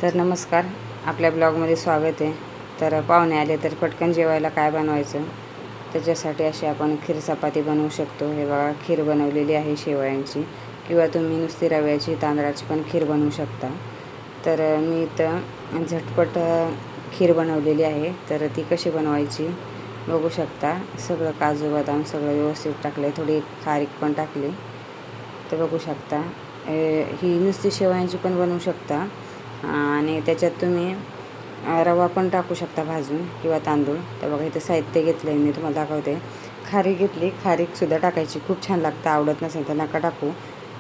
तर नमस्कार, आपल्या ब्लॉगमध्ये स्वागत आहे. तर पाहुणे आले तर पटकन जेवायला काय बनवायचं, त्याच्यासाठी अशी आपण खीर चपाती बनवू शकतो. हे बघा, खीर बनवलेली आहे शेवयांची, किंवा तुम्ही नुसती रव्याची तांदळाची पण खीर बनवू शकता. तर मी इथं झटपट खीर बनवलेली आहे. तर ती कशी बनवायची बघू शकता. सगळं काजू बदाम सगळं व्यवस्थित टाकले, थोडी खारीक पण टाकली. तर बघू शकता, ही नुसती शेवयांची पण बनवू शकता आणि त्याच्यात तुम्ही रवा पण टाकू शकता भाजून, किंवा तांदूळ. तर बघा, इथं साहित्य घेतलं आहे मी, तुम्हाला दाखवते. खारीक घेतली, खारीकसुद्धा टाकायची, खूप छान लागतं. आवडत नसेल तर नका टाकू.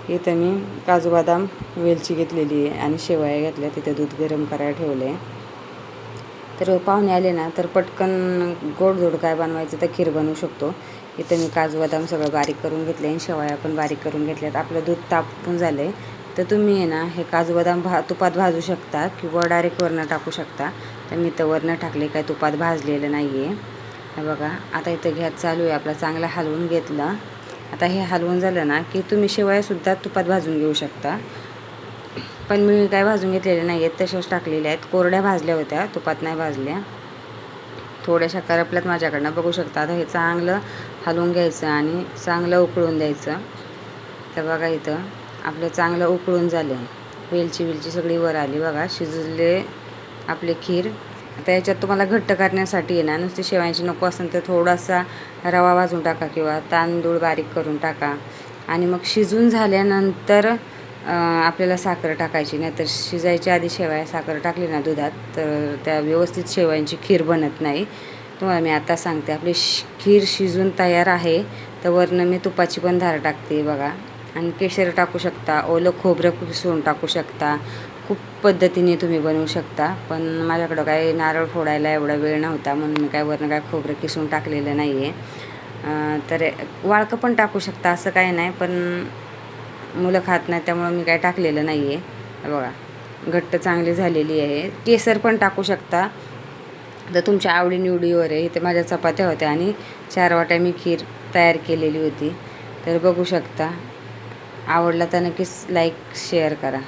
इथं मी काजू बदाम वेलची घेतलेली आहे आणि शेवया घेतल्या. तिथं दूध गरम करायला ठेवलं आहे. तर पाहुणे आले ना तर पटकन गोडधोड काय बनवायचं तर खीर बनवू शकतो. इथं मी काजू बदाम सगळं बारीक करून घेतले आणि शेवया पण बारीक करून घेतल्यात. आपलं दूध तापून झालं आहे. तर तुम्ही आहे ना, हे काजू बदाम तुपात भाजू शकता, किंवा डायरेक्ट वरनं टाकू शकता. तर मी तर वरनं टाकले, काय तुपात भाजलेलं नाही आहे. हे बघा, आता इथं गॅस चालू आहे आपला, चांगला हलवून घेतला. आता हे हलवून झालं ना की तुम्ही शेवयासुद्धा तुपात भाजून घेऊ शकता. पण मी काय भाजून घेतलेल्या नाही आहेत, तशाच टाकलेल्या आहेत. कोरड्या भाजल्या होत्या, तुपात नाही भाजल्या. थोड्याशा करपल्यात माझ्याकडनं, बघू शकता. आता हे चांगलं हलवून घ्यायचं आणि चांगलं उकळून द्यायचं. तर बघा, इथं आपलं चांगलं उकळून झालं. वेलची सगळी वर आली बघा, शिजले आपले खीर. आता याच्यात तुम्हाला घट्ट करण्यासाठी आहे ना, नुसती शेवयांची नको असेल तर थोडासा रवा भाजून टाका, किंवा तांदूळ बारीक करून टाका. आणि मग शिजून झाल्यानंतर आपल्याला साखर टाकायची. नाही तर शिजायच्या आधी शेवया साखर टाकली ना दुधात, तर त्या व्यवस्थित शेवयांची खीर बनत नाही. तुम्हाला मी आता सांगते. आपली खीर शिजून तयार आहे. तर वरनं मी तुपाची पण धार टाकते बघा. आणि केशर टाकू शकता, ओलं खोबरं किसून टाकू शकता. खूप पद्धतीने तुम्ही बनवू शकता. पण माझ्याकडं काय नारळ फोडायला एवढा वेळ नव्हता, म्हणून मी काय वरनं काय खोबरं किसून टाकलेलं नाही आहे. तर वाळकं पण टाकू शकता, असं काही नाही. पण मुलं खात नाही, त्यामुळं मी काय टाकलेलं नाही आहे. बघा, घट्ट चांगली झालेली आहे. केसर पण टाकू शकता, तर तुमच्या आवडीनिवडीवर आहे. इथे माझ्या चपात्या होत्या आणि 4 वाट्या मी खीर तयार केलेली होती. तर बघू शकता. आवडला तर नक्कीच लाईक शेअर करा.